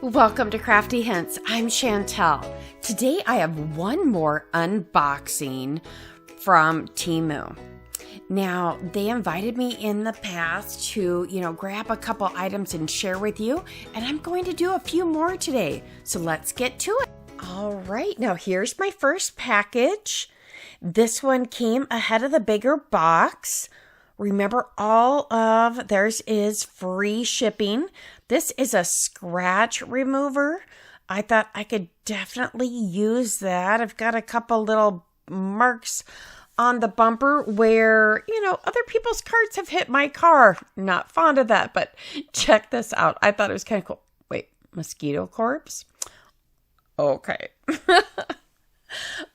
Welcome to Crafty Hints. I'm Chantel. Today I have one more unboxing from Temu. Now, they invited me in the past to, grab a couple items and share with you, and I'm going to do a few more today. So let's get to it. All right, now here's my first package. This one came ahead of the bigger box. Remember, all of theirs is free shipping. This is a scratch remover. I thought I could definitely use that. I've got a couple little marks on the bumper where, other people's carts have hit my car. Not fond of that, but check this out. I thought it was kind of cool. Wait, mosquito corpse? Okay.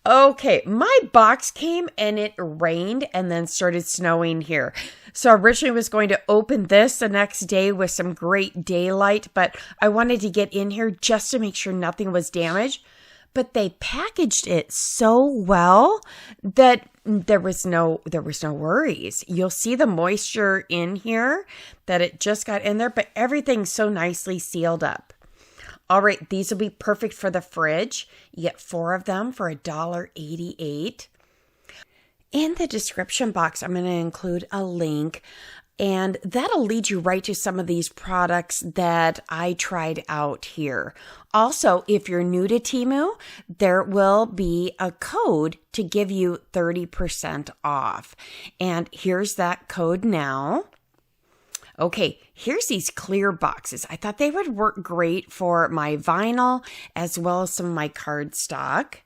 Okay, my box came and it rained and then started snowing here. So I originally was going to open this the next day with some great daylight, but I wanted to get in here just to make sure nothing was damaged. But they packaged it so well that there was no worries. You'll see the moisture in here that it just got in there, but everything's so nicely sealed up. All right, these will be perfect for the fridge. You get 4 of them for $1.88. In the description box, I'm going to include a link, and that'll lead you right to some of these products that I tried out here. Also, if you're new to Temu, there will be a code to give you 30% off. And here's that code now. Okay, here's these clear boxes. I thought they would work great for my vinyl as well as some of my cardstock.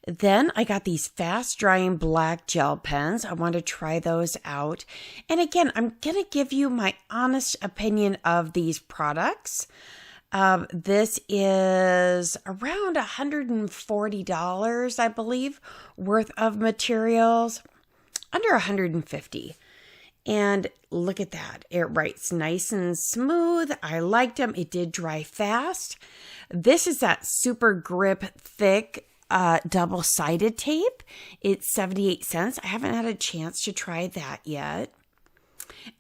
Then I got these fast drying black gel pens. I want to try those out. And again, I'm going to give you my honest opinion of these products. This is around $140, I believe, worth of materials. Under $150. And look at that. It writes nice and smooth. I liked them. It did dry fast. This is that super grip thick double-sided tape. It's 78 cents. I haven't had a chance to try that yet.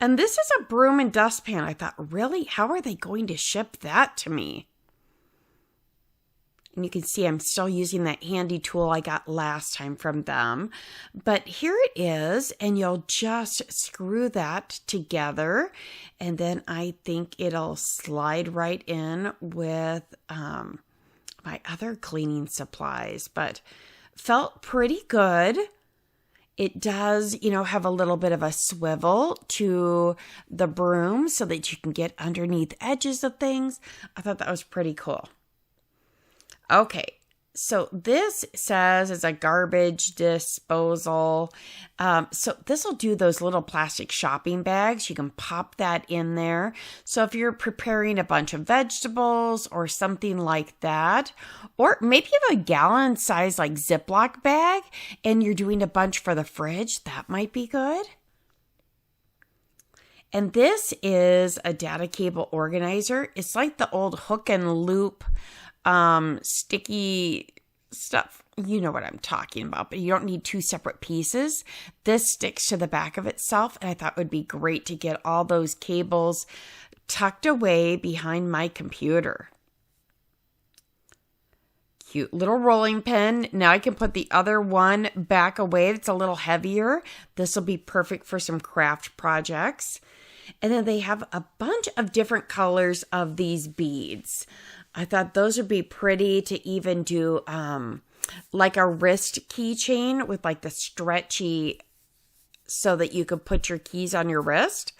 And this is a Broom and Dustpan. I thought, really? How are they going to ship that to me? And you can see I'm still using that handy tool I got last time from them. But here it is, and you'll just screw that together. And then I think it'll slide right in with my other cleaning supplies. But felt pretty good. It does, have a little bit of a swivel to the broom so that you can get underneath edges of things. I thought that was pretty cool. Okay, so this says it's a garbage disposal. So this will do those little plastic shopping bags. You can pop that in there. So if you're preparing a bunch of vegetables or something like that, or maybe you have a gallon size like Ziploc bag and you're doing a bunch for the fridge, that might be good. And this is a data cable organizer. It's like the old hook and loop sticky stuff. You know what I'm talking about, but you don't need 2 separate pieces. This sticks to the back of itself, and I thought it would be great to get all those cables tucked away behind my computer. Cute little rolling pin. Now I can put the other one back away. It's a little heavier. This will be perfect for some craft projects. And then they have a bunch of different colors of these beads. I thought those would be pretty to even do like a wrist keychain with like the stretchy so that you could put your keys on your wrist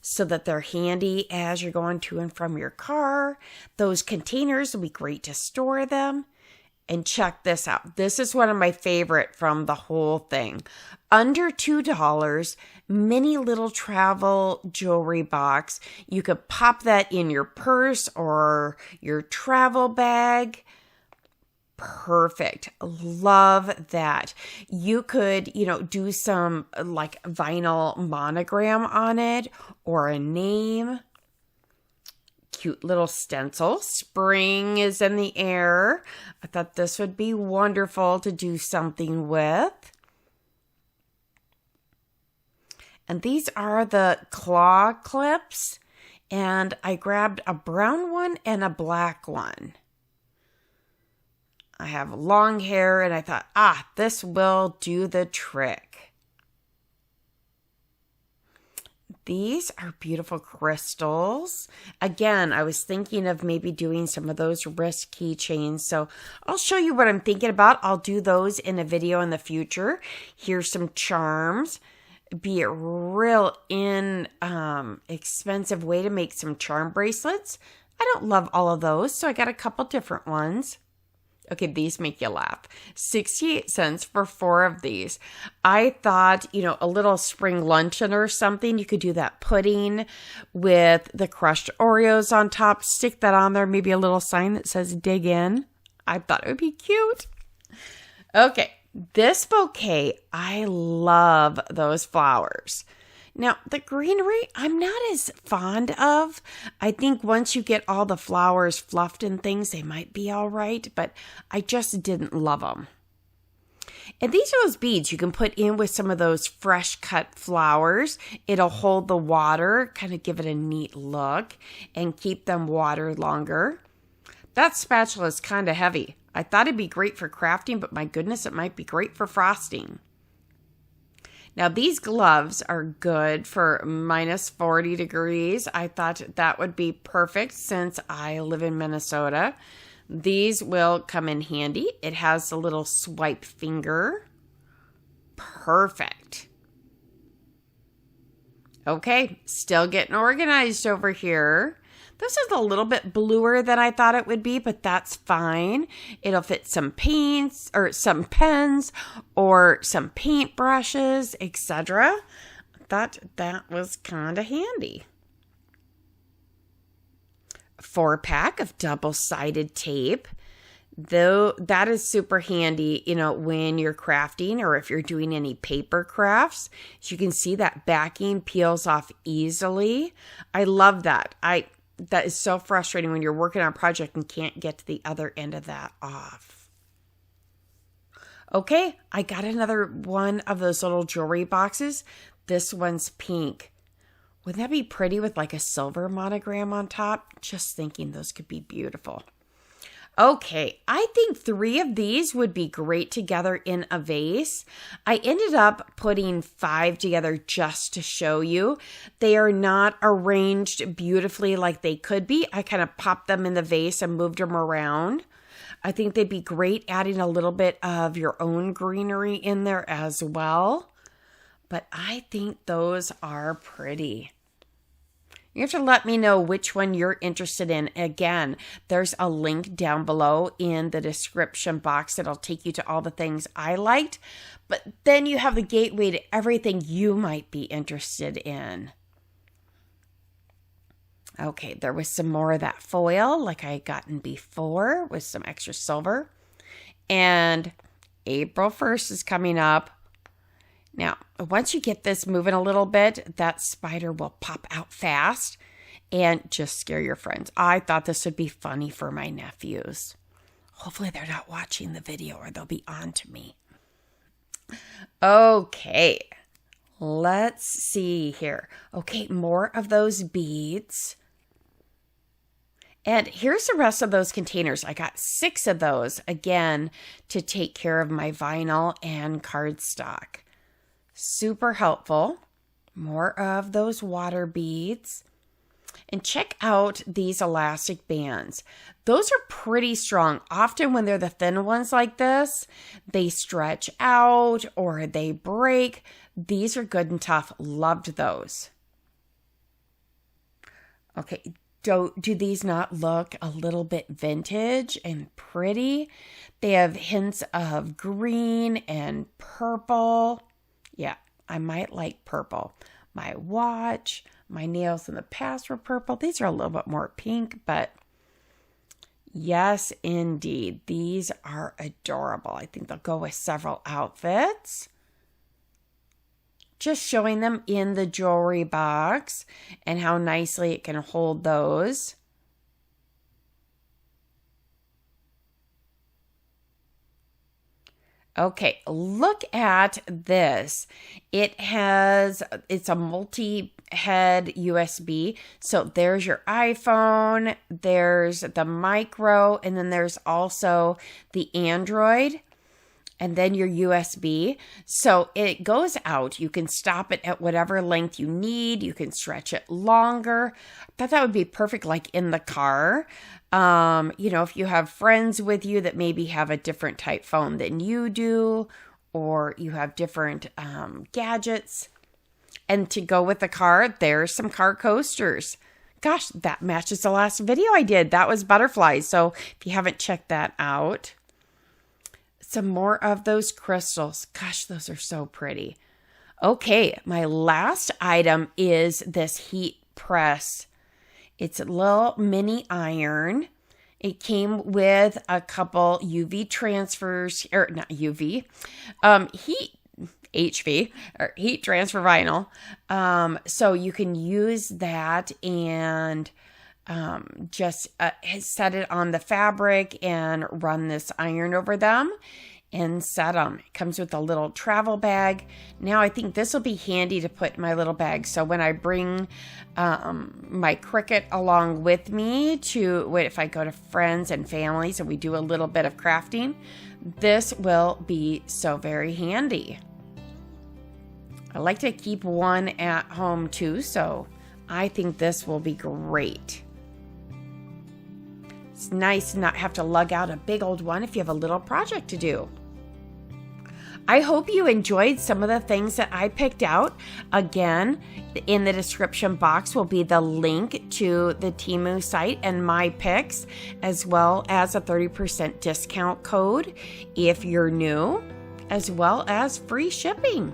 so that they're handy as you're going to and from your car. Those containers will be great to store them. And check this out. This is one of my favorite from the whole thing. Under $2, mini little travel jewelry box. You could pop that in your purse or your travel bag. Perfect. Love that. You could, do some like vinyl monogram on it or a name. Cute little stencil. Spring is in the air. I thought this would be wonderful to do something with. And these are the claw clips. And I grabbed a brown one and a black one. I have long hair and I thought, this will do the trick. These are beautiful crystals. Again, I was thinking of maybe doing some of those wrist keychains. So I'll show you what I'm thinking about. I'll do those in a video in the future. Here's some charms. Be a real inexpensive way to make some charm bracelets. I don't love all of those, so I got a couple different ones. Okay, these make you laugh. 68 cents for 4 of these. I thought, a little spring luncheon or something. You could do that pudding with the crushed Oreos on top. Stick that on there. Maybe a little sign that says dig in. I thought it would be cute. Okay, this bouquet, I love those flowers. Now, the greenery, I'm not as fond of. I think once you get all the flowers fluffed and things, they might be all right, but I just didn't love them. And these are those beads you can put in with some of those fresh cut flowers. It'll hold the water, kind of give it a neat look, and keep them watered longer. That spatula is kind of heavy. I thought it'd be great for crafting, but my goodness, it might be great for frosting. Now, these gloves are good for minus 40 degrees. I thought that would be perfect since I live in Minnesota. These will come in handy. It has a little swipe finger. Perfect. Okay, still getting organized over here. This is a little bit bluer than I thought it would be, but that's fine. It'll fit some paints or some pens or some paint brushes, etc. Thought that was kind of handy. 4-pack of double-sided tape. Though that is super handy, when you're crafting or if you're doing any paper crafts. As you can see, that backing peels off easily. I love that. That is so frustrating when you're working on a project and can't get to the other end of that off. Okay, I got another one of those little jewelry boxes. This one's pink. Wouldn't that be pretty with like a silver monogram on top? Just thinking those could be beautiful. Okay, I think 3 of these would be great together in a vase. I ended up putting 5 together just to show you. They are not arranged beautifully like they could be. I kind of popped them in the vase and moved them around. I think they'd be great adding a little bit of your own greenery in there as well. But I think those are pretty. You have to let me know which one you're interested in. Again, there's a link down below in the description box that'll take you to all the things I liked. But then you have the gateway to everything you might be interested in. Okay, there was some more of that foil like I had gotten before with some extra silver. And April 1st is coming up. Now, once you get this moving a little bit, that spider will pop out fast and just scare your friends. I thought this would be funny for my nephews. Hopefully they're not watching the video or they'll be on to me. Okay, let's see here. Okay, more of those beads. And here's the rest of those containers. I got 6 of those, again, to take care of my vinyl and cardstock. Super helpful. More of those water beads. And check out these elastic bands. Those are pretty strong. Often when they're the thin ones like this, they stretch out or they break. These are good and tough. Loved those. Okay, do these not look a little bit vintage and pretty? They have hints of green and purple. Yeah, I might like purple. My watch, my nails in the past were purple. These are a little bit more pink, but yes, indeed. These are adorable. I think they'll go with several outfits. Just showing them in the jewelry box and how nicely it can hold those. Okay, look at this. It's a multi-head USB. So there's your iPhone, there's the micro, and then there's also the Android, and then your USB. So it goes out. You can stop it at whatever length you need. You can stretch it longer. I thought that would be perfect, like in the car. If you have friends with you that maybe have a different type phone than you do, or you have different gadgets. And to go with the car, there's some car coasters. Gosh, that matches the last video I did. That was butterflies. So if you haven't checked that out, some more of those crystals. Gosh, those are so pretty. Okay, my last item is this heat press. It's a little mini iron. It came with a couple UV transfers, or not UV, HV, or heat transfer vinyl. So you can use that and just set it on the fabric and run this iron over them and set them. It comes with a little travel bag. Now I think this will be handy to put in my little bag. So when I bring my Cricut along with me if I go to friends and families and we do a little bit of crafting, this will be so very handy. I like to keep one at home too, so I think this will be great. It's nice to not have to lug out a big old one if you have a little project to do. I hope you enjoyed some of the things that I picked out. Again, in the description box will be the link to the Temu site and my picks, as well as a 30% discount code if you're new, as well as free shipping.